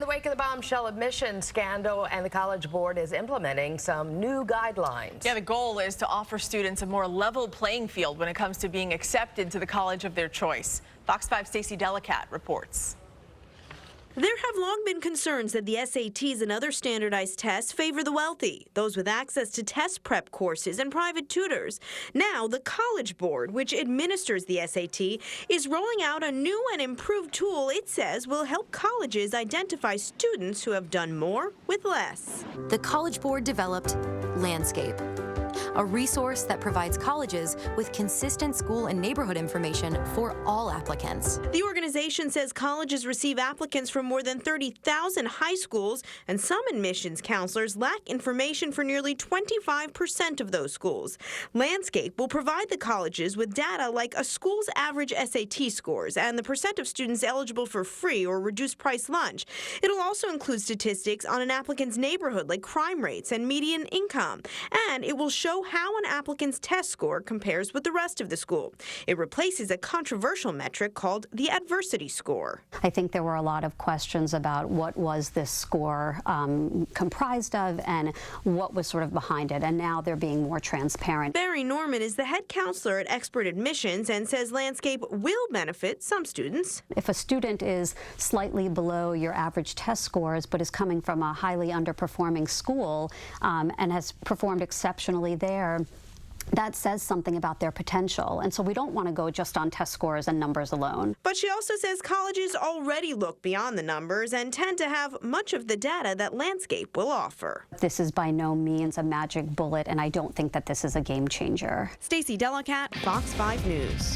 In the wake of the bombshell admission scandal, and the College Board is implementing some new guidelines. Yeah, the goal is to offer students a more level playing field when it comes to being accepted to the college of their choice. Fox 5's Stacey Delicat reports. There have long been concerns that the SATs and other standardized tests favor the wealthy, those with access to test prep courses and private tutors. Now, the College Board, which administers the SAT, is rolling out a new and improved tool it says will help colleges identify students who have done more with less. The College Board developed Landscape, a resource that provides colleges with consistent school and neighborhood information for all applicants. The organization says colleges receive applicants from more than 30,000 high schools, and some admissions counselors lack information for nearly 25% of those schools. Landscape will provide the colleges with data like a school's average SAT scores and the percent of students eligible for free or reduced price lunch. It'll also include statistics on an applicant's neighborhood like crime rates and median income, and it will show how an applicant's test score compares with the rest of the school. It replaces a controversial metric called the adversity score. I think there were a lot of questions about what was this score comprised of and what was sort of behind it, and now they're being more transparent. Bari Norman is the head counselor at Expert Admissions and says Landscape will benefit some students. If a student is slightly below your average test scores but is coming from a highly underperforming school and has performed exceptionally there, that says something about their potential, and so we don't want to go just on test scores and numbers alone. But she also says colleges already look beyond the numbers and tend to have much of the data that Landscape will offer. This is by no means a magic bullet, and I don't think that this is a game changer. Stacey Delicat, Fox 5 News.